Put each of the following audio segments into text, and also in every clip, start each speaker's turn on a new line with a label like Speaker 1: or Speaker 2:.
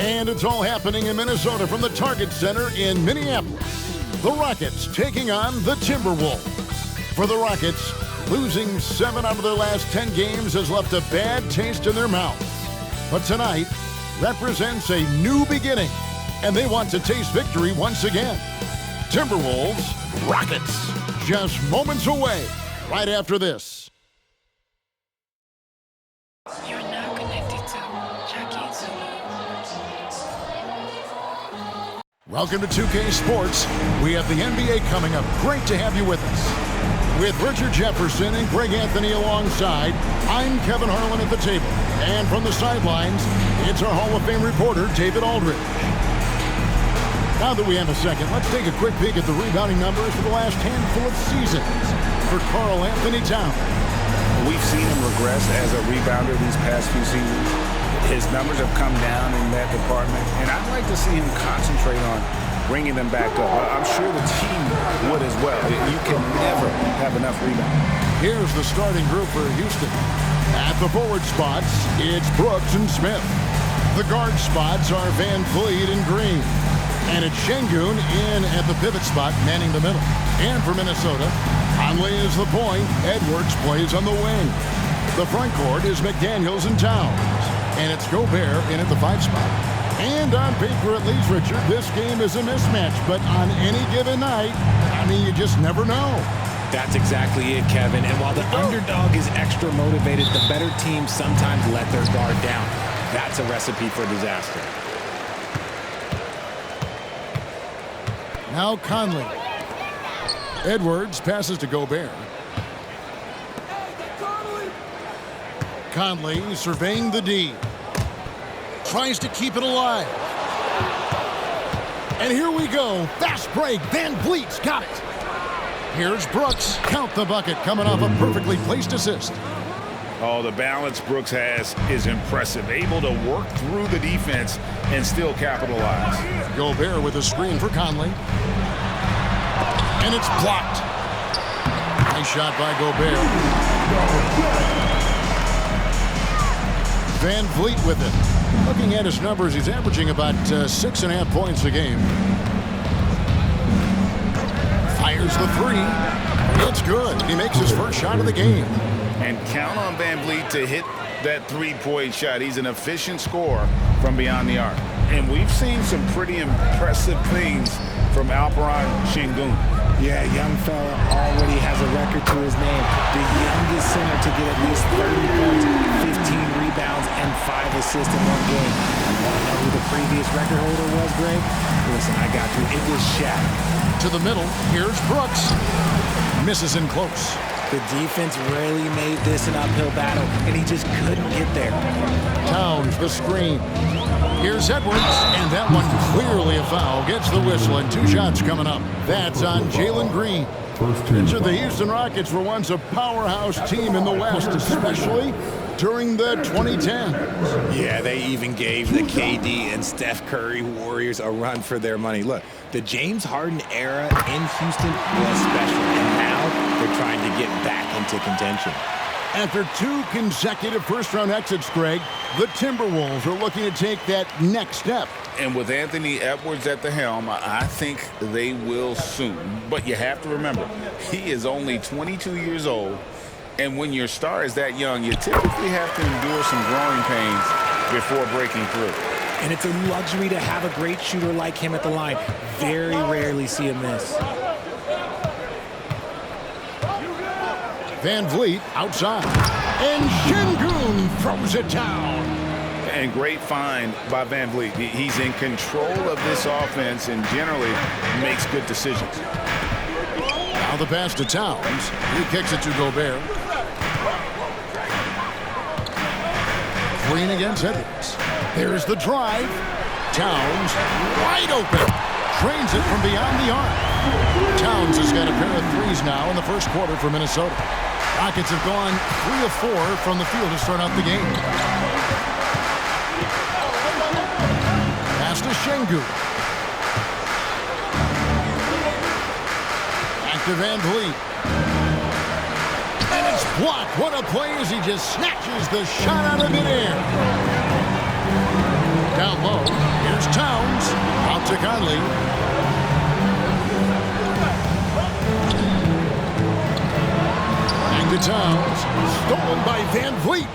Speaker 1: And it's all happening in Minnesota from the Target Center in Minneapolis. The Rockets taking on the Timberwolves. For the Rockets, losing 7 out of their last 10 games has left a bad taste in their mouths. But tonight represents a new beginning, and they want to taste victory once again. Timberwolves, Rockets, just moments away, right after this.
Speaker 2: You're now connected to Jackie Zulu.
Speaker 1: Welcome to 2K Sports. We have the NBA coming up. Great to have you with us. With Richard Jefferson and Greg Anthony alongside, I'm Kevin Harlan at the table. And from the sidelines, it's our Hall of Fame reporter, David Aldridge. Now that we have a second, let's take a quick peek at the rebounding numbers for the last handful of seasons for Karl Anthony Towns.
Speaker 3: We've seen him regress as a rebounder these past few seasons. His numbers have come down in that department, and I'd like to see him concentrate on bringing them back up. I'm sure the team would as well. You can never have enough rebounding.
Speaker 1: Here's the starting group for Houston. At the forward spots, it's Brooks and Smith. The guard spots are Van Vliet and Green. And it's Şengün in at the pivot spot, manning the middle. And for Minnesota, Conley is the point. Edwards plays on the wing. The front court is McDaniels and Towns. And it's Gobert in at the 5 spot. And on paper, at least, Richard, this game is a mismatch. But on any given night, I mean, you just never know.
Speaker 4: That's exactly it, Kevin. And while the underdog is extra motivated, the better teams sometimes let their guard down. That's a recipe for disaster.
Speaker 1: Now Conley. Edwards passes to Gobert. Conley surveying the D. Tries to keep it alive. And here we go. Fast break. Van Vliet's got it. Here's Brooks. Count the bucket, coming off a perfectly placed assist.
Speaker 3: Oh, the balance Brooks has is impressive. Able to work through the defense and still capitalize.
Speaker 1: Gobert with a screen for Conley. And it's blocked. Nice shot by Gobert. Van Vliet with it. Looking at his numbers, he's averaging about 6.5 points a game. Fires the 3. It's good. He makes his first shot of the game.
Speaker 3: And count on Van Vliet to hit that 3-point shot. He's an efficient scorer from beyond the arc. And we've seen some pretty impressive things from Alperen Şengün.
Speaker 4: Yeah, young fella already has a record to his name. The youngest center to get at least 30 points, 15 rebounds, and 5 assists in one game. You want to know who the previous record holder was, Greg? Listen, I got you. It was Shaq.
Speaker 1: To the middle, here's Brooks. Misses in close.
Speaker 4: The defense really made this an uphill battle, and he just couldn't get there. Towns,
Speaker 1: the screen. Here's Edwards, and that one clearly a foul. Gets the whistle, and 2 shots coming up. That's on Jalen Green. The Houston Rockets were once a powerhouse team in the West, especially during the 2010s.
Speaker 4: Yeah, they even gave the KD and Steph Curry Warriors a run for their money. Look, the James Harden era in Houston was special, and now they're trying to get back into contention.
Speaker 1: After 2 consecutive first-round exits, Greg, the Timberwolves are looking to take that next step.
Speaker 3: And with Anthony Edwards at the helm, I think they will soon. But you have to remember, he is only 22 years old. And when your star is that young, you typically have to endure some growing pains before breaking through.
Speaker 4: And it's a luxury to have a great shooter like him at the line. Very rarely see him miss.
Speaker 1: Van Vliet outside. And Şengün throws it down.
Speaker 3: And great find by Van Vliet. He's in control of this offense and generally makes good decisions.
Speaker 1: Now the pass to Towns. He kicks it to Gobert. Green against Edwards. There's the drive. Towns wide open. Trains it from beyond the arc. Towns has got a pair of 3s now in the first quarter for Minnesota. Rockets have gone 3 of 4 from the field to start out the game. Pass to Şengün. Back to Van Vliet. And it's blocked. What a play as he just snatches the shot out of midair. Down low. Out to Conley. Back to Towns. Stolen by Van Vliet.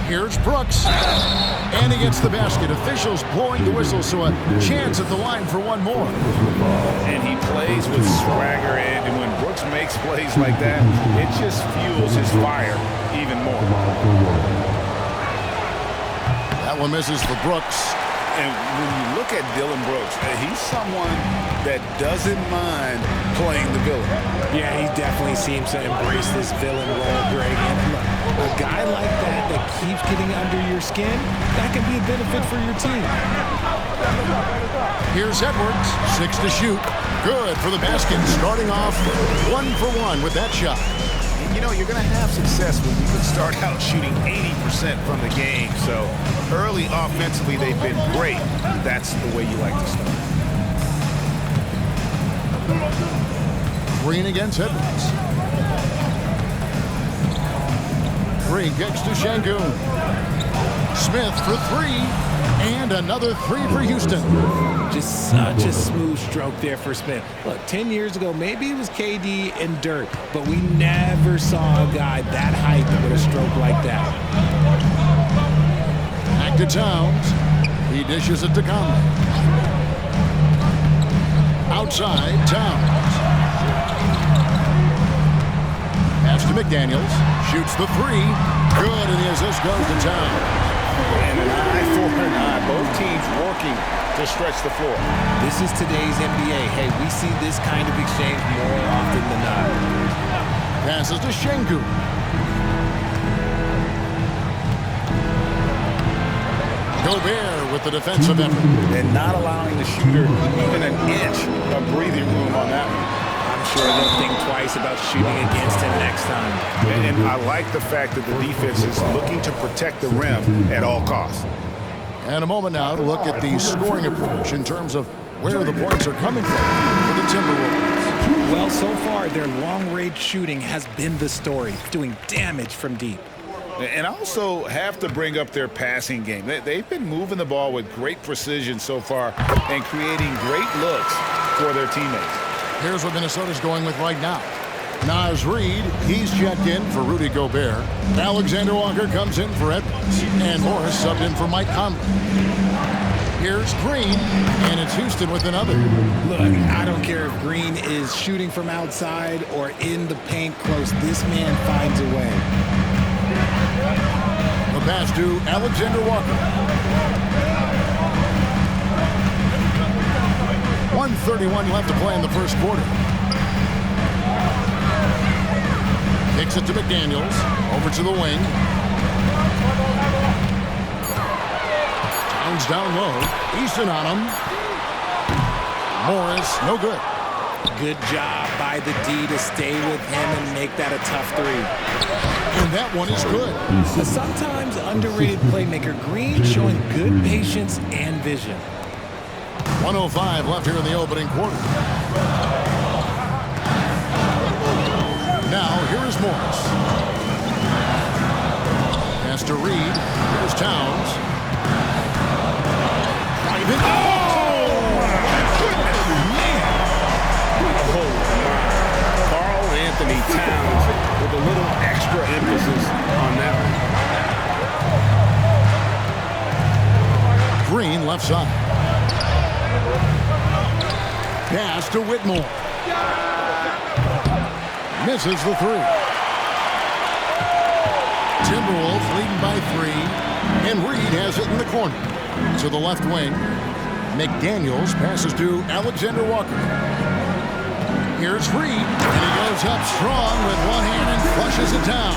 Speaker 1: Here's Brooks. And he gets the basket. Officials blowing the whistle, so a chance at the line for one more.
Speaker 3: And he plays with swagger, and when Brooks makes plays like that, it just fuels his fire even more.
Speaker 1: That one misses for Brooks.
Speaker 3: And when you look at Dylan Brooks, he's someone that doesn't mind playing the villain.
Speaker 4: Yeah, he definitely seems to embrace this villain role, Greg. And look, a guy like that keeps getting under your skin, that can be a benefit for your team.
Speaker 1: Here's Edwards, 6 to shoot. Good for the basket, starting off 1 for 1 with that shot.
Speaker 3: You know, you're going to have success when you can start out shooting 80% from the game. So early offensively, they've been great. That's the way you like to start.
Speaker 1: Green against Edwards. Green kicks to Şengün. Smith for 3. And another 3 for Houston.
Speaker 4: Just such a smooth stroke there for Smith. Look, 10 years ago, maybe it was KD and Dirk, but we never saw a guy that height with a stroke like that.
Speaker 1: Back to Towns. He dishes it to Conley. Outside, Towns. Pass to McDaniels. Shoots the 3. Good, and the assist goes to Towns.
Speaker 3: And an eye for an eye. Both teams working to stretch the floor.
Speaker 4: This is today's NBA. Hey, we see this kind of exchange more often than not.
Speaker 1: Passes to Şengün. Gobert with the defensive effort.
Speaker 3: And not allowing the shooter even an inch of breathing room on that one.
Speaker 4: I'm sure they'll think twice about shooting against him next time.
Speaker 3: And I like the fact that the defense is looking to protect the rim at all costs.
Speaker 1: And a moment now to look at the scoring approach in terms of where the points are coming from for the Timberwolves.
Speaker 4: Well, so far, their long-range shooting has been the story, doing damage from deep.
Speaker 3: And also have to bring up their passing game. They've been moving the ball with great precision so far and creating great looks for their teammates.
Speaker 1: Here's what Minnesota's going with right now. Naz Reid, he's checked in for Rudy Gobert. Alexander Walker comes in for Edwards. And Morris subbed in for Mike Conley. Here's Green, and it's Houston with another.
Speaker 4: Look, I don't care if Green is shooting from outside or in the paint close. This man finds a way.
Speaker 1: The pass to Alexander Walker. 1:31 left to play in the first quarter. Kicks it to McDaniels. Over to the wing. Towns down low. Easton on him. Morris, no good.
Speaker 4: Good job by the D to stay with him and make that a tough 3.
Speaker 1: And that one is good.
Speaker 4: A sometimes underrated playmaker, Green showing good patience and vision.
Speaker 1: 1:05 left here in the opening quarter. Now, here is Morris. Pass to Reid. Here's Towns. Driving. Oh!
Speaker 3: Goodness, man! Oh, my. Karl Anthony Towns with a little extra emphasis on that one.
Speaker 1: Green left side. Pass to Whitmore. Misses the 3. Timberwolves leading by 3. And Reid has it in the corner. To the left wing. McDaniels passes to Alexander Walker. Here's Reid. And he goes up strong with one hand and flushes it down.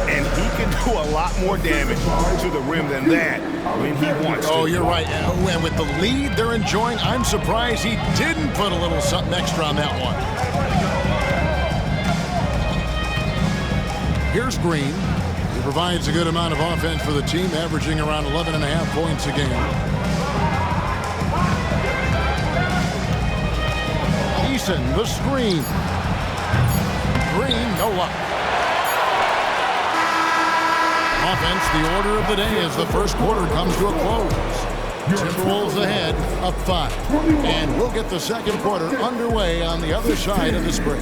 Speaker 3: And he can do a lot more damage to the rim than that when he wants to.
Speaker 1: Oh, you're right. And with the lead they're enjoying, I'm surprised he didn't put a little something extra on that one. Here's Green. He provides a good amount of offense for the team, averaging around 11.5 points a game. Eason, the screen. Green, no luck. Offense, the order of the day as the first quarter comes to a close. Timberwolves ahead, up 5. And we'll get the second quarter underway on the other side of this break.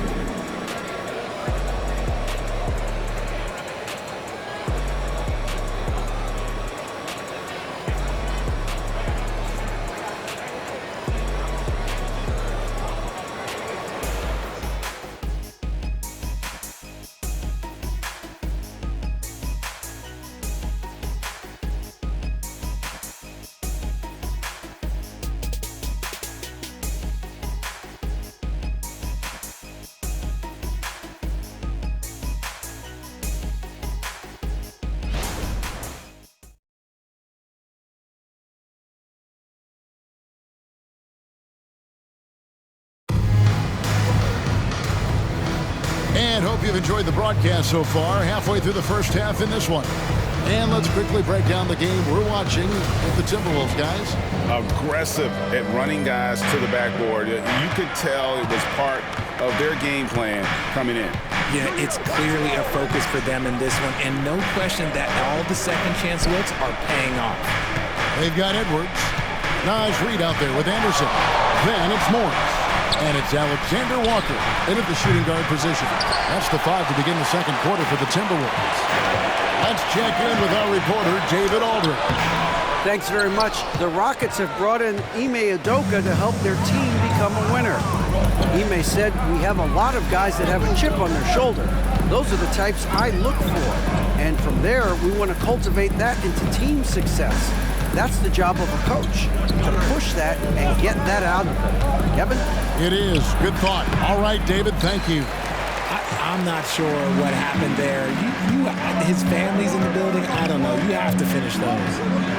Speaker 1: And hope you've enjoyed the broadcast so far. Halfway through the first half in this one. And let's quickly break down the game we're watching with the Timberwolves, guys.
Speaker 3: Aggressive at running guys to the backboard. You could tell it was part of their game plan coming in.
Speaker 4: Yeah, it's clearly a focus for them in this one, and no question that all the second chance looks are paying off.
Speaker 1: They've got Edwards. Nice read out there with Anderson. Then it's Morris. And it's Alexander Walker into the shooting guard position. That's the 5 to begin the second quarter for the Timberwolves. Let's check in with our reporter, David Aldridge.
Speaker 5: Thanks very much. The Rockets have brought in Ime Udoka to help their team become a winner. Ime said, "We have a lot of guys that have a chip on their shoulder. Those are the types I look for. And from there, we want to cultivate that into team success. That's the job of a coach, to push that and get that out of them." Kevin?
Speaker 1: It is. Good thought. All right, David, thank you.
Speaker 4: I'm not sure what happened there. His family's in the building. I don't know. You have to finish those.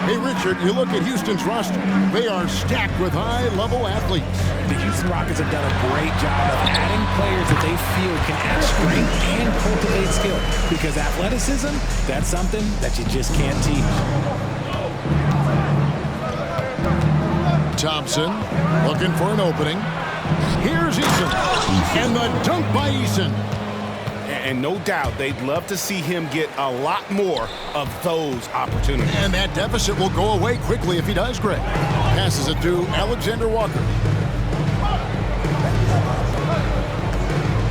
Speaker 1: Hey, Richard, you look at Houston's roster. They are stacked with high-level athletes.
Speaker 4: The Houston Rockets have done a great job of adding players that they feel can add strength and cultivate skill. Because athleticism, that's something that you just can't teach.
Speaker 1: Thompson looking for an opening. Here's Eason. And the dunk by Eason.
Speaker 3: And no doubt they'd love to see him get a lot more of those opportunities.
Speaker 1: And that deficit will go away quickly if he does, Greg. Passes it to Alexander Walker.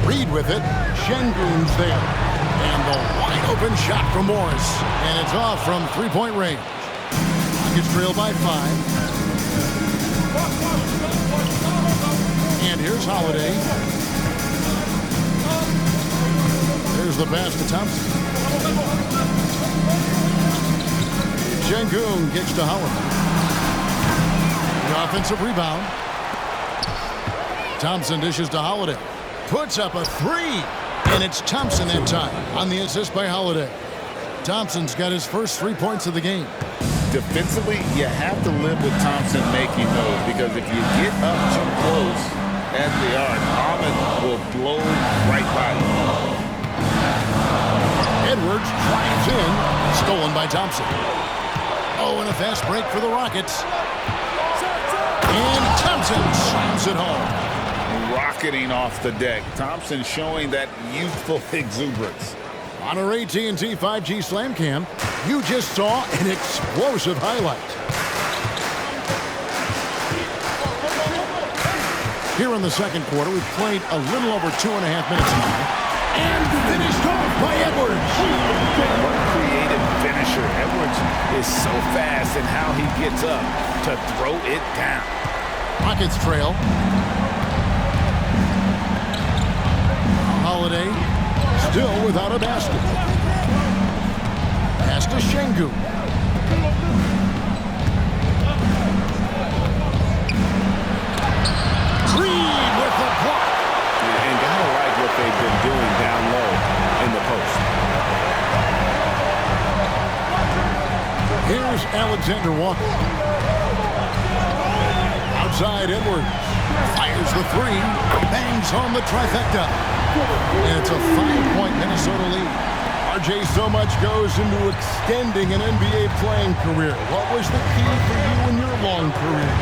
Speaker 1: Reed with it. Şengün's there. And the wide open shot from Morris. And it's off from three-point range. Rockets trail by 5. And here's Holiday. There's the pass to Thompson. Şengün gets to Holiday. The offensive rebound. Thompson dishes to Holiday. Puts up a 3. And it's Thompson that time on the assist by Holiday. Thompson's got his first 3 points of the game.
Speaker 3: Defensively, you have to live with Thompson making those, because if you get up too close as they are, Ahmed will blow right by you.
Speaker 1: Edwards drives in, stolen by Thompson. Oh, and a fast break for the Rockets. And Thompson slams it home.
Speaker 3: Rocketing off the deck. Thompson showing that youthful exuberance.
Speaker 1: On our AT&T 5G Slam Cam, you just saw an explosive highlight. Here in the second quarter, we've played a little over 2.5 minutes now. And finished off by Edwards.
Speaker 3: What a creative finisher. Edwards is so fast in how he gets up to throw it down.
Speaker 1: Rockets trail. Holiday still without a basket. Pass to Şengün. Reed with the block.
Speaker 3: And gotta like what they've been doing down low in the post.
Speaker 1: Here's Alexander Walker. Outside Edwards. Fires the 3. Bangs on the trifecta. And it's a 5-point Minnesota lead. RJ, so much goes into extending an NBA playing career. What was the key for you in your long career?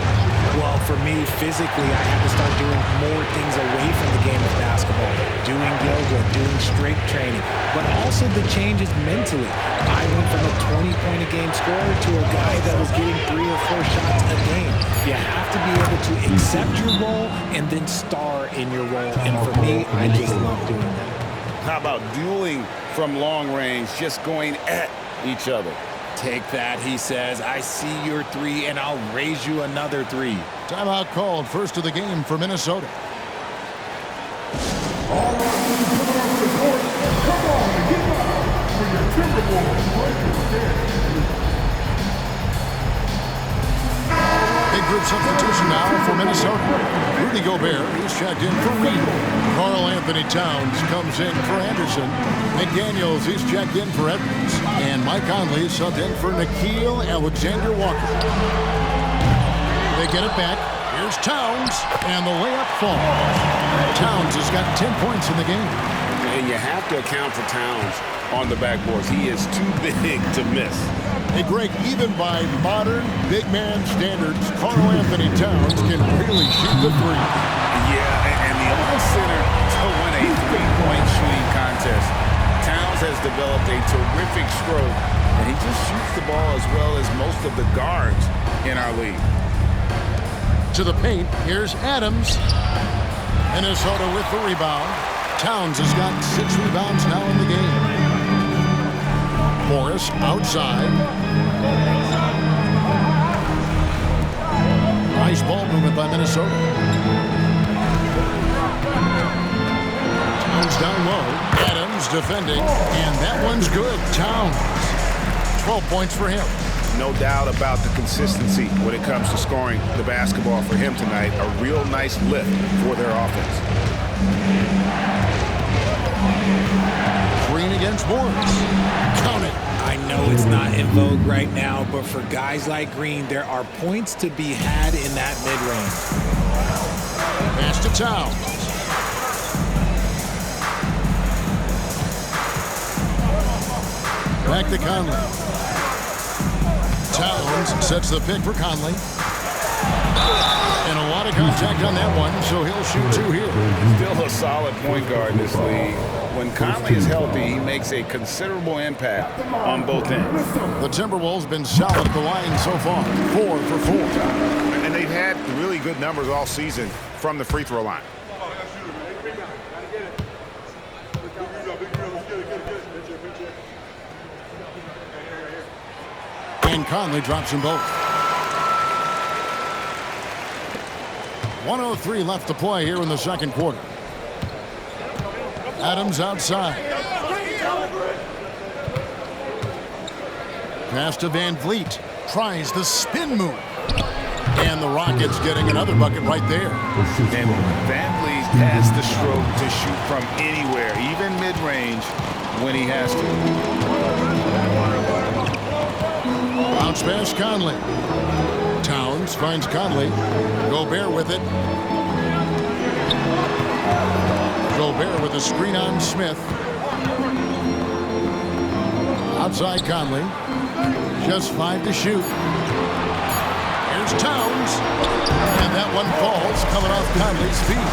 Speaker 4: Well, for me, physically, I had to start doing more things away from the game of basketball, doing yoga, doing strength training, but also the changes mentally. I went from a 20-point-a-game scorer to a guy that was getting 3 or 4 shots a game. You have to be able to accept your role and then star in your role, and for me, I just love doing that.
Speaker 3: How about dueling from long range, just going at each other?
Speaker 4: Take that, he says. I see your 3, and I'll raise you another 3.
Speaker 1: Timeout called, first of the game for Minnesota.
Speaker 6: All right, come on, get up for your Timberwolves.
Speaker 1: Big group substitution now for Minnesota. Rudy Gobert is checked in for Reed. Karl Anthony Towns comes in for Anderson. McDaniels is checked in for Edwards. And Mike Conley is subbed in for Nickeil Alexander-Walker. They get it back. Here's Towns, and the layup falls. Towns has got 10 points in the game.
Speaker 3: And you have to account for Towns on the backboards. He is too big to miss.
Speaker 1: Hey, Greg, even by modern big man standards, Karl Anthony Towns can really shoot the 3.
Speaker 3: Yeah, and the only center to win a 3-point shooting contest. Towns has developed a terrific stroke, and he just shoots the ball as well as most of the guards in our league.
Speaker 1: To the paint, here's Adams. Minnesota with the rebound. Towns has got 6 rebounds now in the game. Morris outside. Nice ball movement by Minnesota. Towns down low. Adams defending, and that one's good. Towns. 12 points for him.
Speaker 3: No doubt about the consistency when it comes to scoring the basketball for him tonight. A real nice lift for their offense.
Speaker 1: Green against Morris. Count it.
Speaker 4: I know it's not in vogue right now, but for guys like Green, there are points to be had in that mid-range.
Speaker 1: Pass to Towns. Back to Conley. Towns sets the pick for Conley. And a lot of contact on that one, so he'll shoot 2 here.
Speaker 3: Still a solid point guard in this league. When Conley is healthy, he makes a considerable impact on both ends.
Speaker 1: The Timberwolves been solid at the line so far. 4 for 4.
Speaker 3: And they've had really good numbers all season from the free throw line.
Speaker 1: And Conley drops them both. 1:03 left to play here in the second quarter. Adams outside. Pass to Van Vliet. Tries the spin move. And the Rockets getting another bucket right there.
Speaker 3: And Van Vliet has the stroke to shoot from anywhere, even mid-range, when he has to.
Speaker 1: Bounce pass Conley. Towns finds Conley. Gobert with it. Gobert with a screen on Smith. Outside Conley. Just 5 to shoot. Here's Towns. And that one falls coming off Conley's feet.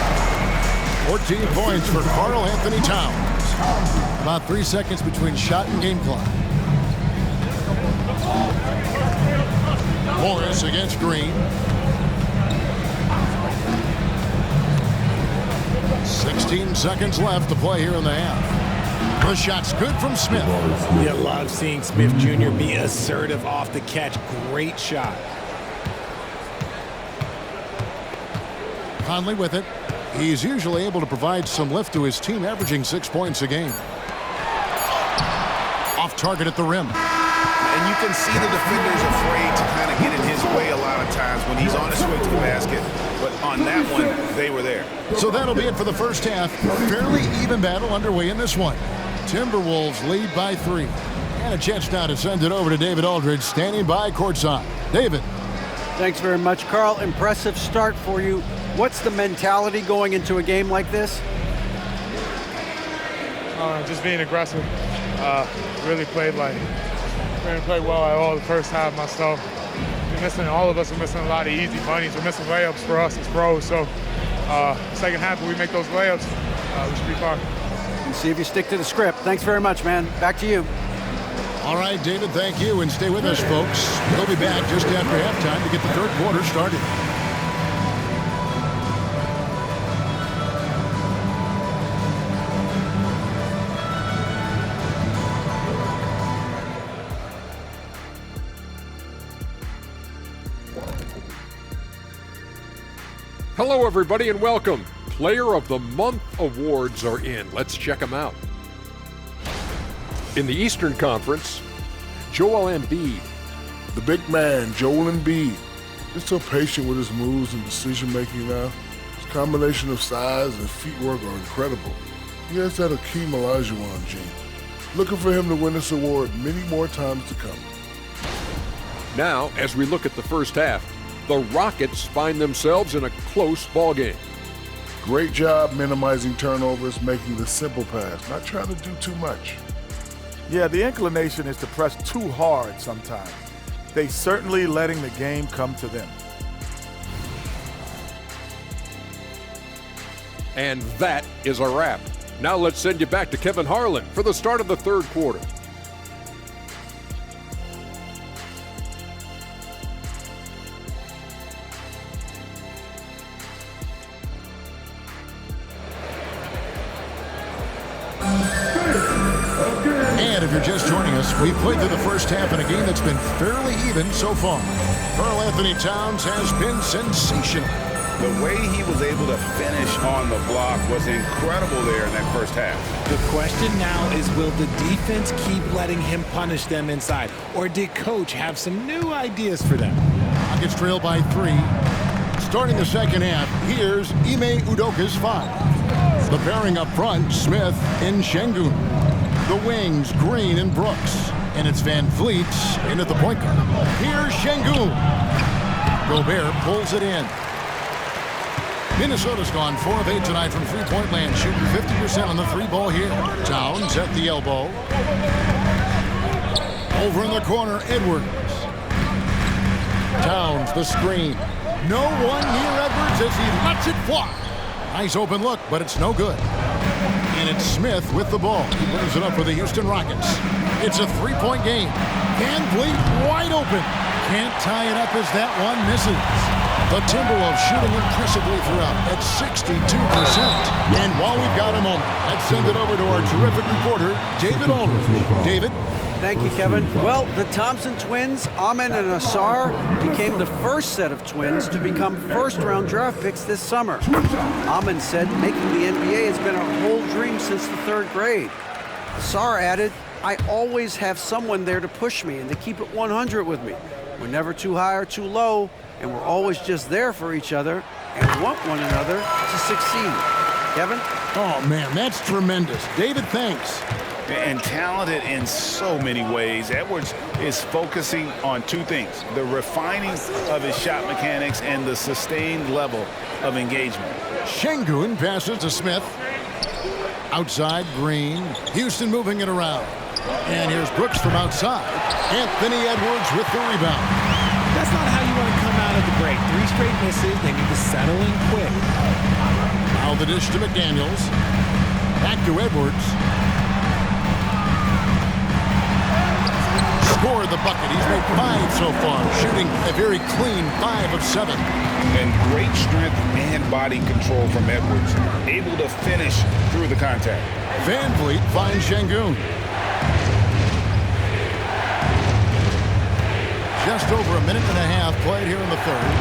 Speaker 1: 14 points for Karl Anthony Towns. About 3 seconds between shot and game clock. Morris against Green. 16 seconds left to play here in the half. The shot's good from Smith.
Speaker 4: You love seeing Smith Jr. be assertive off the catch. Great shot.
Speaker 1: Conley with it. He's usually able to provide some lift to his team, averaging 6 points a game. Off target at the rim.
Speaker 3: And you can see the defenders afraid to kind of get in his way a lot of times when he's on his way to the basket. But on that one, they were there.
Speaker 1: So that'll be it for the first half. Fairly even battle underway in this one. Timberwolves lead by 3. And a chance now to send it over to David Aldridge, standing by courtside. David.
Speaker 5: Thanks very much, Carl. Impressive start for you. What's the mentality going into a game like this?
Speaker 7: Just being aggressive. Really played well at all the first half myself. We're missing, all of us are missing a lot of easy bunnies. We're missing layups for us as pros. So second half, when we make those layups, we should be fine.
Speaker 5: And see if you stick to the script. Thanks very much, man. Back to you.
Speaker 1: All right, David, thank you. And stay with us, folks. We'll be back just after halftime to get the third quarter started.
Speaker 8: Hello, everybody, and welcome. Player of the Month awards are in. Let's check them out. In the Eastern Conference, Joel Embiid.
Speaker 9: The big man, Joel Embiid. He's so patient with his moves and decision-making now. His combination of size and feet work are incredible. He has that Akeem Olajuwon gene. Looking for him to win this award many more times to come.
Speaker 8: Now, as we look at the first half, the Rockets find themselves in a close ballgame.
Speaker 9: Great job minimizing turnovers, making the simple pass, not trying to do too much.
Speaker 10: Yeah, the inclination is to press too hard sometimes. They certainly letting the game come to them.
Speaker 8: And that is a wrap. Now let's send you back to Kevin Harlan for the start of the third quarter.
Speaker 1: And if you're just joining us, we've played through the first half in a game that's been fairly even so far. Karl Anthony Towns has been sensational.
Speaker 3: The way he was able to finish on the block was incredible there in that first half.
Speaker 4: The question now is, will the defense keep letting him punish them inside? Or did Coach have some new ideas for them?
Speaker 1: Rockets trail by 3. Starting the second half, here's Ime Udoka's 5. The pairing up front, Smith and Şengün. The wings, Green and Brooks. And it's Van Vliet in at the point guard. Here's Şengün. Gobert pulls it in. Minnesota's gone 4 of 8 tonight from three-point land, shooting 50% on the three-ball here. Towns at the elbow. Over in the corner, Edwards. Towns, the screen. No one near Edwards as he lets it fly. Nice open look, but it's no good. And it's Smith with the ball. He brings it up for the Houston Rockets. It's a three-point game. Van Vliet wide open. Can't tie it up as that one misses. The Timberwolves shooting impressively throughout at 62%. And while we've got a moment, let's send it over to our terrific reporter, David Aldridge. David?
Speaker 5: Thank you, Kevin. Well, the Thompson twins, Amen and Asar, became the first set of twins to become first-round draft picks this summer. Amen said making the NBA has been a whole dream since the 3rd grade. Asar added, I always have someone there to push me and to keep it 100 with me. We're never too high or too low, and we're always just there for each other and want one another to succeed. Kevin?
Speaker 1: Oh, man, that's tremendous. David, thanks.
Speaker 3: And talented in so many ways. Edwards is focusing on 2 things: the refining of his shot mechanics and the sustained level of engagement.
Speaker 1: Şengün passes to Smith. Outside, Green. Houston moving it around. And here's Brooks from outside. Anthony Edwards with the rebound.
Speaker 4: That's not how you want to come out of the break. 3 straight misses. They need to settle in quick.
Speaker 1: Now the dish to McDaniels. Back to Edwards. Scored the bucket. He's made 5 so far, shooting a very clean 5 of 7.
Speaker 3: And great strength and body control from Edwards, able to finish through the contact.
Speaker 1: Van Vliet finds Şengün. Just over a minute and a half played here in the 3rd.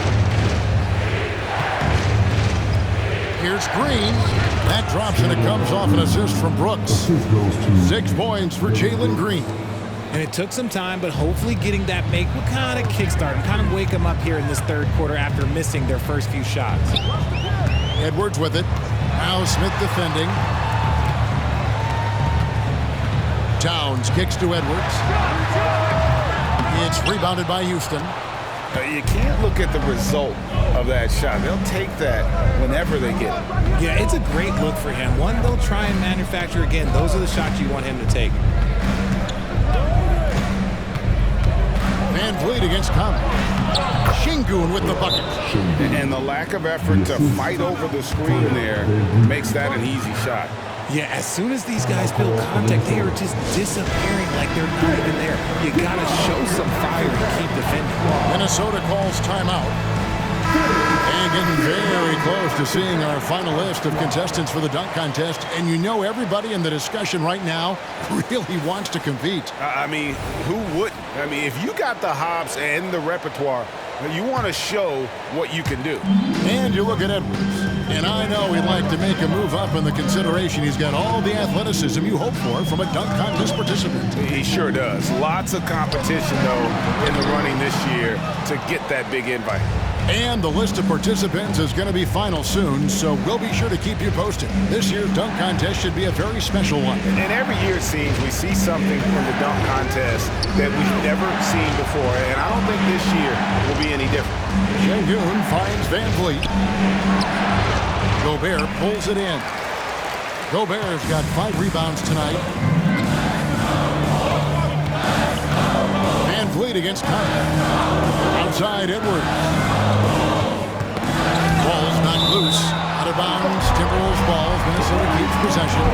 Speaker 1: Here's Green. That drops and it comes off an assist from Brooks. 6 points for Jalen Green.
Speaker 4: And it took some time, but hopefully getting that make will kind of kickstart and kind of wake them up here in this 3rd quarter after missing their first few shots.
Speaker 1: Edwards with it. Now Smith defending. Towns kicks to Edwards. It's rebounded by Houston.
Speaker 3: You can't look at the result of that shot. They'll take that whenever they get it.
Speaker 4: Yeah, it's a great look for him. One they'll try and manufacture again. Those are the shots you want him to take.
Speaker 1: Van Vliet against Conley. Şengün with the bucket.
Speaker 3: And the lack of effort to fight over the screen there makes that an easy shot.
Speaker 4: Yeah, as soon as these guys build contact, they are just disappearing like they're not even there. You gotta show some fire and keep defending.
Speaker 1: Minnesota calls timeout. And getting very close to seeing our final list of contestants for the dunk contest. And you know everybody in the discussion right now really wants to compete.
Speaker 3: I mean, who wouldn't? I mean, if you got the hops and the repertoire, you want to show what you can do.
Speaker 1: And you look at Edwards. And I know he'd like to make a move up in the consideration. He's got all the athleticism you hope for from a dunk contest participant.
Speaker 3: He sure does. Lots of competition, though, in the running this year to get that big invite.
Speaker 1: And the list of participants is going to be final soon, so we'll be sure to keep you posted. This year's dunk contest should be a very special one.
Speaker 3: And every year it seems we see something in the dunk contest that we've never seen before, and I don't think this year will be any different.
Speaker 1: Şengün finds Van Vliet. Gobert pulls it in. Gobert's got 5 rebounds tonight. Van Vliet against Conley. Outside Edwards. Ball's not loose. Out of bounds. Timberwolves balls. Minnesota keeps possession.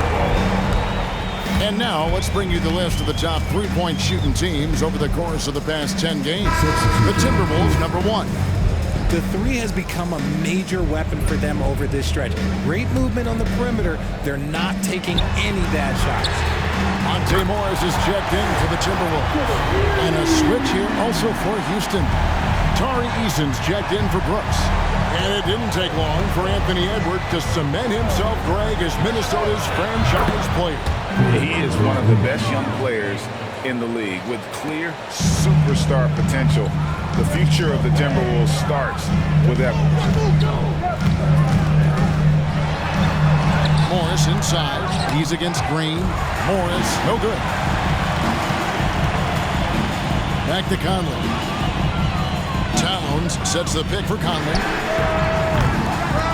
Speaker 1: And now let's bring you the list of the top 3-point shooting teams over the course of the past 10 games. The Timberwolves, number 1.
Speaker 4: The 3 has become a major weapon for them over this stretch. Great movement on the perimeter. They're not taking any bad shots.
Speaker 1: Monte Morris is checked in for the Timberwolves. And a switch here also for Houston. Tari Eason's checked in for Brooks. And it didn't take long for Anthony Edwards to cement himself, Greg, as Minnesota's franchise player.
Speaker 3: He is one of the best young players in the league with clear superstar potential. The future of the Timberwolves starts with Edwards.
Speaker 1: Morris inside. He's against Green. Morris, no good. Back to Conley. Towns sets the pick for Conley.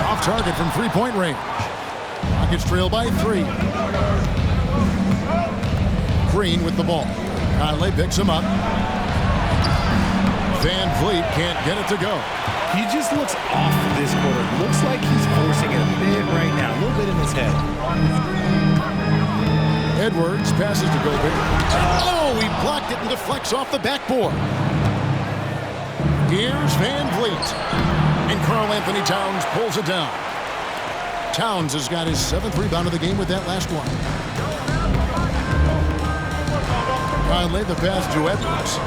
Speaker 1: Off target from 3-point range. Rockets trail by 3. Green with the ball. Conley picks him up. Van Vliet can't get it to go.
Speaker 4: He just looks off this quarter. Looks like he's forcing it a bit right now. A little bit in his head.
Speaker 1: Edwards passes to Gobert. Oh, he blocked it and deflects off the backboard. Here's Van Vliet. And Karl Anthony Towns pulls it down. Towns has got his 7th rebound of the game with that last one. Conley the pass to Edwards.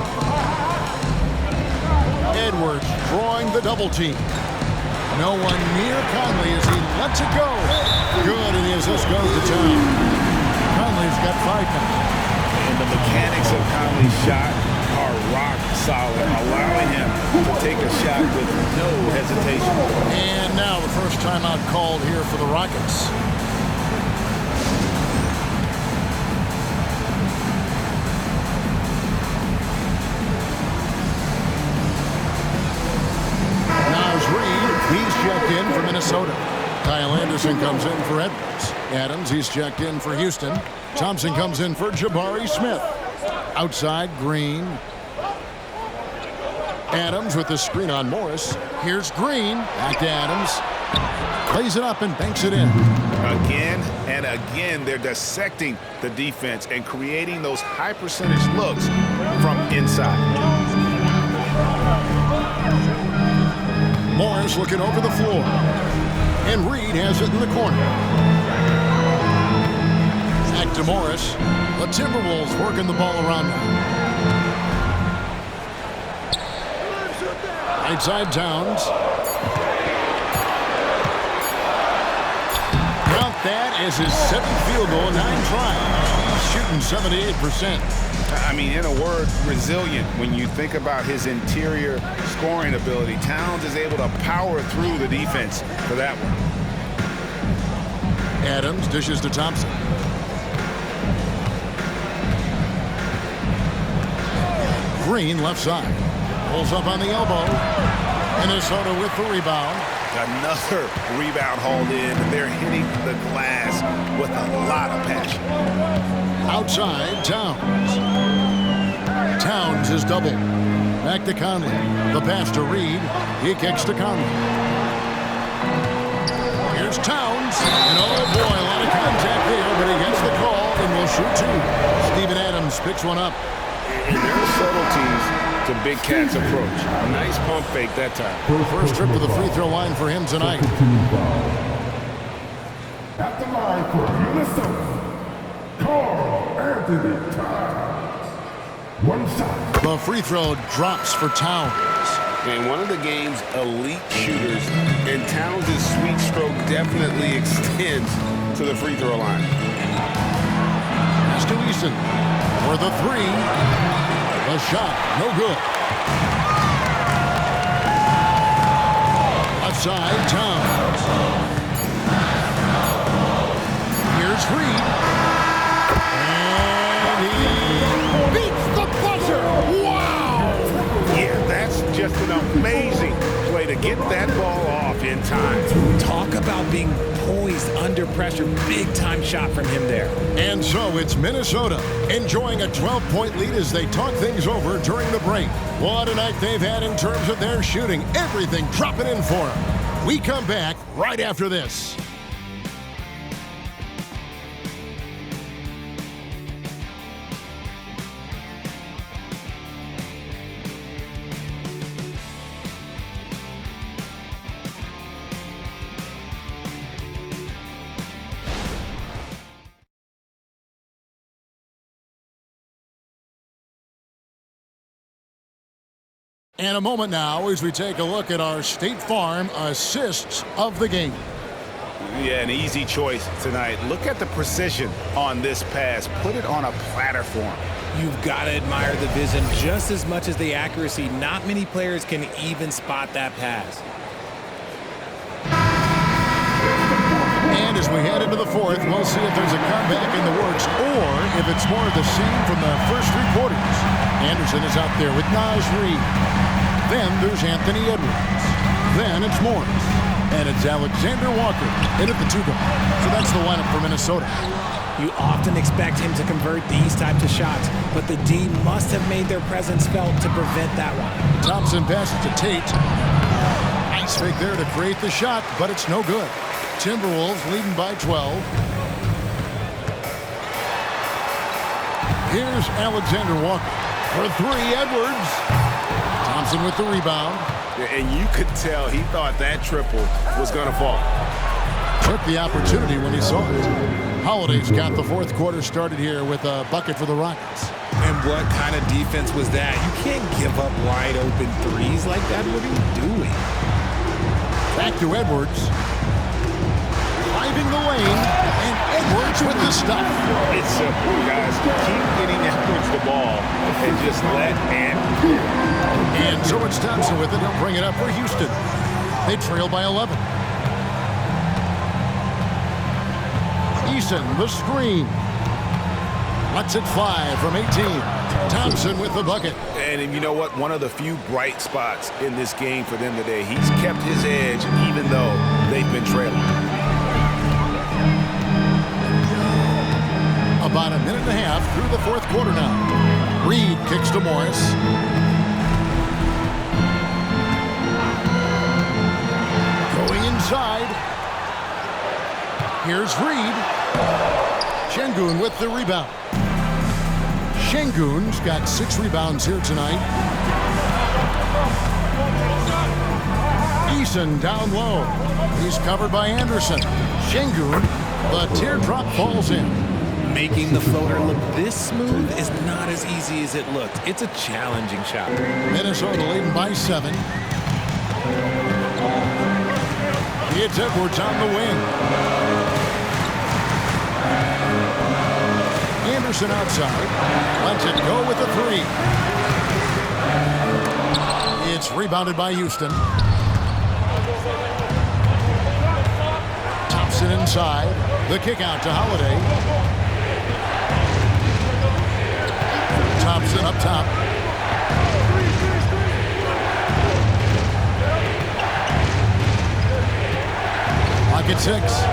Speaker 1: Edwards drawing the double team. No one near Conley as he lets it go. Good, and the assist goes to Towns. Conley's got 5 now.
Speaker 3: And the mechanics of Conley's shot are rock solid, allowing him to take a shot with no hesitation.
Speaker 1: And now the first timeout called here for the Rockets. He's checked in for Minnesota. Kyle Anderson comes in for Edwards. Adams, he's checked in for Houston. Thompson comes in for Jabari Smith. Outside, Green. Adams with the screen on Morris. Here's Green. Back to Adams. Plays it up and banks it in.
Speaker 3: Again and again, they're dissecting the defense and creating those high percentage looks from inside.
Speaker 1: Morris looking over the floor. And Reed has it in the corner. Back to Morris. The Timberwolves working the ball around now. Right side Towns. Count that as his 7th field goal in 9 tries. He's shooting 78%.
Speaker 3: I mean, in a word, resilient. When you think about his interior scoring ability, Towns is able to power through the defense for that one.
Speaker 1: Adams dishes to Thompson. Green left side. Pulls up on the elbow. Minnesota with the rebound.
Speaker 3: Another rebound hauled in. They're hitting the glass with a lot of passion.
Speaker 1: Outside, Towns. Towns is doubled. Back to Conley. The pass to Reed. He kicks to Conley. Here's Towns. And oh boy, a lot of contact there, but he gets the call and will shoot two. Steven Adams picks one up.
Speaker 3: And there are subtleties to Big Cat's approach. Nice pump fake that time.
Speaker 1: First trip to the free throw line for him tonight.
Speaker 6: At the line for Minnesota, Carl Anthony Towns. One shot.
Speaker 1: The free throw drops for Towns.
Speaker 3: And one of the game's elite shooters, and Towns' sweet stroke definitely extends to the free throw line.
Speaker 1: Pass to Eason for the three. The shot, no good. Left side, Towns. Here's Reed. And he beats the buzzer. Wow!
Speaker 3: Yeah, that's just an amazing play to get that ball off in time.
Speaker 4: Talk about being poised under pressure. Big time shot from him there.
Speaker 1: And so it's Minnesota enjoying a 12-point lead as they talk things over during the break. What a night they've had in terms of their shooting. Everything dropping in for them. We come back right after this. And a moment now as we take a look at our State Farm assists of the game.
Speaker 3: Yeah, an easy choice tonight. Look at the precision on this pass. Put it on a platter for him.
Speaker 4: You've got to admire the vision just as much as the accuracy. Not many players can even spot that pass.
Speaker 1: And as we head into the fourth, we'll see if there's a comeback in the works or if it's more of the same from the first three quarters. Anderson is out there with Naz Reid. Then there's Anthony Edwards. Then it's Morris. And it's Alexander Walker in at the two guard. So that's the lineup for Minnesota.
Speaker 4: You often expect him to convert these types of shots, but the D must have made their presence felt to prevent that one.
Speaker 1: Thompson passes to Tate. Nice fake there to create the shot, but it's no good. Timberwolves leading by 12. Here's Alexander Walker for three. Edwards. Thompson with the rebound.
Speaker 3: And you could tell he thought that triple was going to fall.
Speaker 1: Took the opportunity when he saw it. Holiday's got the fourth quarter started here with a bucket for the Rockets.
Speaker 4: And what kind of defense was that? You can't give up wide open threes like that. What are you doing?
Speaker 1: Back to Edwards. Driving the lane, and Edwards with the stop.
Speaker 3: It's simple, guys. Keep getting Edwards the ball and just let
Speaker 1: And so it's Thompson with it. He'll bring it up for Houston. They trail by 11. Eason, the screen. Lets it fly from 18. Thompson with the bucket.
Speaker 3: And you know what? One of the few bright spots in this game for them today. He's kept his edge even though they've been trailing.
Speaker 1: About a minute and a half through the fourth quarter now. Reed kicks to Morris. Going inside. Here's Reed. Şengün with the rebound. Şengün's got 6 rebounds here tonight. Eason down low. He's covered by Anderson. Şengün, the teardrop falls in.
Speaker 4: Making the floater look this smooth is not as easy as it looked. It's a challenging shot.
Speaker 1: Minnesota leading by 7. It's Edwards on the wing. Anderson outside. Lets it go with a 3. It's rebounded by Houston. Thompson inside. The kick out to Holiday. Thompson up top. Pocket 6.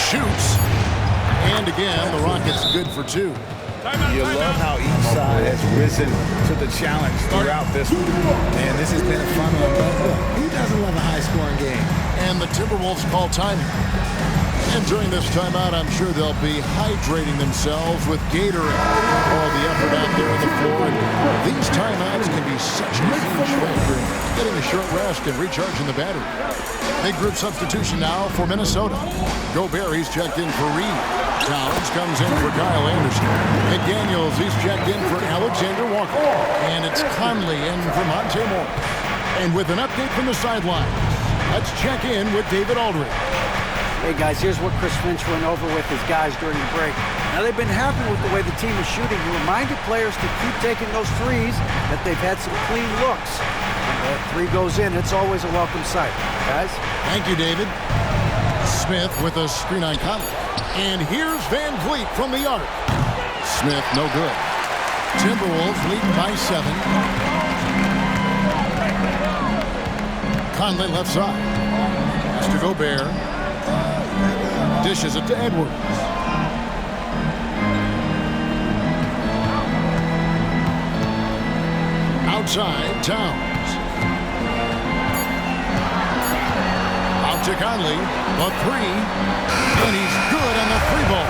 Speaker 1: Shoots. And again, the Rockets good for 2.
Speaker 3: You love how each side has risen to the challenge throughout this one.
Speaker 4: Man, this has been a fun one. But look, who doesn't love a high-scoring game?
Speaker 1: And the Timberwolves call timing. And during this timeout, I'm sure they'll be hydrating themselves with Gatorade. All the effort out there on the floor. And these timeouts can be such a huge factor in getting a short rest and recharging the battery. Big group substitution now for Minnesota. Gobert, he's checked in for Reed. Towns comes in for Kyle Anderson. McDaniels, he's checked in for Alexander Walker. And it's Conley in for Monte Moore. And with an update from the sidelines, let's check in with David Aldridge.
Speaker 5: Hey guys, here's what Chris Finch went over with his guys during the break. Now they've been happy with the way the team is shooting. He reminded players to keep taking those threes, that they've had some clean looks. When that three goes in, it's always a welcome sight. Guys?
Speaker 1: Thank you, David. Smith with a screen on Conley. And here's Van Vliet from the arc. Smith, no good. Timberwolves leading by 7. Conley left side. Pass to Gobert. Dishes it to Edwards. Outside, Towns. Out to Conley. The three. And he's good on the three ball.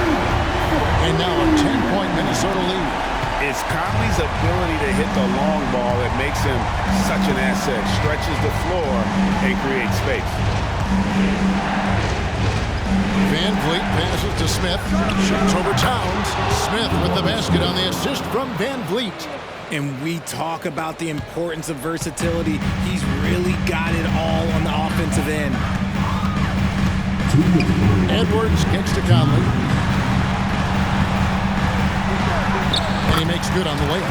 Speaker 1: And now a 10-point Minnesota lead.
Speaker 3: It's Conley's ability to hit the long ball that makes him such an asset. Stretches the floor and creates space.
Speaker 1: Van Vliet passes to Smith. Shoots over Towns. Smith with the basket on the assist from Van Vliet.
Speaker 4: And we talk about the importance of versatility. He's really got it all on the offensive end.
Speaker 1: Edwards kicks to Conley. And he makes good on the layup.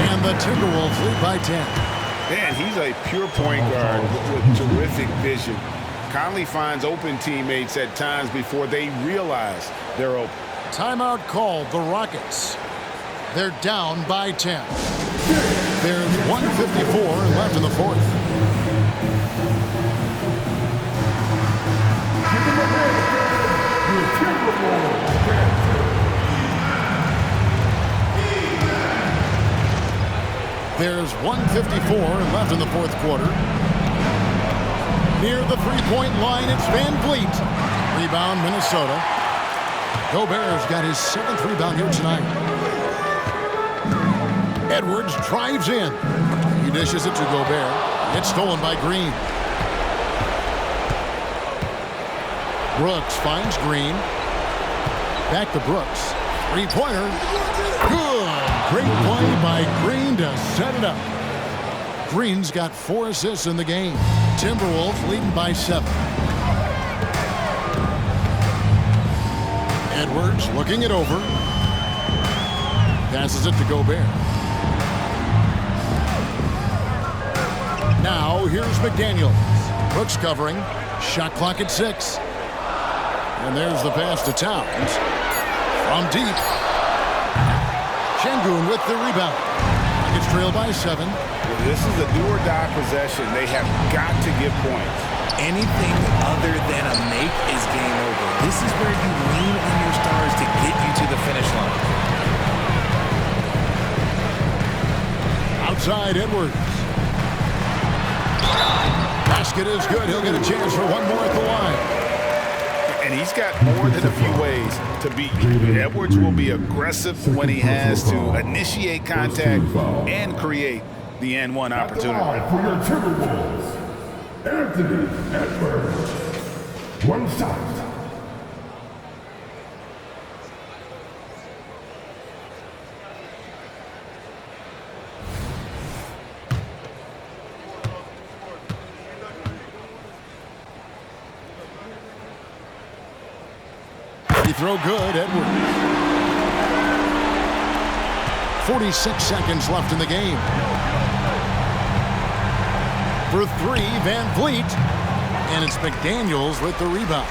Speaker 1: And the Timberwolves lead by 10.
Speaker 3: Man, he's a pure point guard with terrific vision. Conley finds open teammates at times before they realize they're open.
Speaker 1: Timeout called, the Rockets. They're down by 10. There's 1:54 left in the fourth. There's 1:54 left in the fourth quarter. Near the three-point line, it's Van Vliet. Rebound, Minnesota. Gobert's got his 7th rebound here tonight. Edwards drives in. He dishes it to Gobert. It's stolen by Green. Brooks finds Green. Back to Brooks. Three-pointer. Good. Great play by Green to set it up. Green's got 4 assists in the game. Timberwolves leading by 7. Edwards looking it over. Passes it to Gobert. Now here's McDaniels. Brooks covering. Shot clock at 6. And there's the pass to Towns. From deep. Şengün with the rebound. Rockets trail by 7.
Speaker 3: This is a do-or-die possession. They have got to get points.
Speaker 4: Anything other than a make is game over. This is where you lean on your stars to get you to the finish line.
Speaker 1: Outside Edwards. Basket is good. He'll get a chance for one more at the line.
Speaker 3: And he's got more than a few ways to beat you. Edwards will be aggressive when he has to initiate contact and create the N1 opportunity.
Speaker 6: For your Timberwolves, Anthony Edwards. One shot.
Speaker 1: Throw good, Edwards. 46 seconds left in the game. For 3, Van Vliet. And it's McDaniels with the rebound.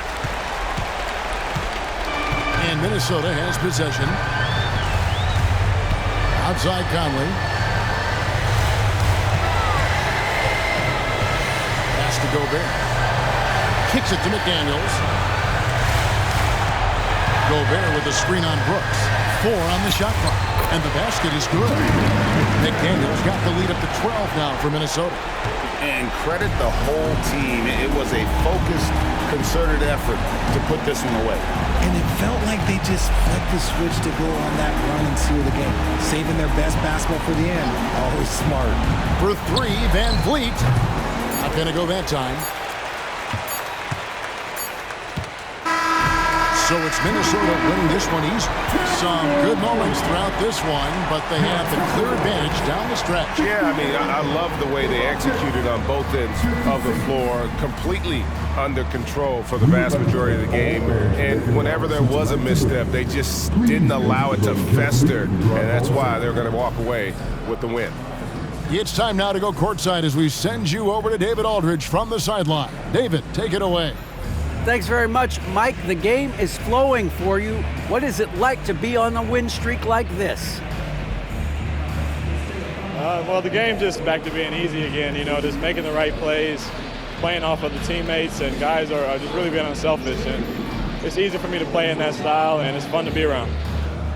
Speaker 1: And Minnesota has possession. Outside Conley. Pass to Gobert. Kicks it to McDaniels. Gobert with the screen on Brooks. 4 on the shot clock. And the basket is good. McDaniel's got the lead up to 12 now for Minnesota.
Speaker 3: And credit the whole team. It was a focused, concerted effort to put this one away.
Speaker 4: And it felt like they just flipped the switch to go on that run and seal the game. Saving their best basketball for the end. Always smart.
Speaker 1: For 3, Van Vliet. Not going to go that time. So it's Minnesota winning this one easy. Some good moments throughout this one, but they have the clear advantage down the stretch.
Speaker 3: Yeah, I mean, I love the way they executed on both ends of the floor, completely under control for the vast majority of the game. And whenever there was a misstep, they just didn't allow it to fester, and that's why they're going to walk away with the win.
Speaker 1: It's time now to go courtside as we send you over to David Aldridge from the sideline. David, take it away.
Speaker 5: Thanks very much, Mike. The game is flowing for you. What is it like to be on a win streak like this?
Speaker 11: Well, the game just back to being easy again, just making the right plays, playing off of the teammates, and guys are just really being unselfish. And it's easy for me to play in that style, and it's fun to be around.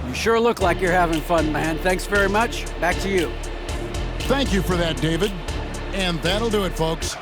Speaker 5: You sure look like you're having fun, man. Thanks very much. Back to you.
Speaker 1: Thank you for that, David. And that'll do it, folks.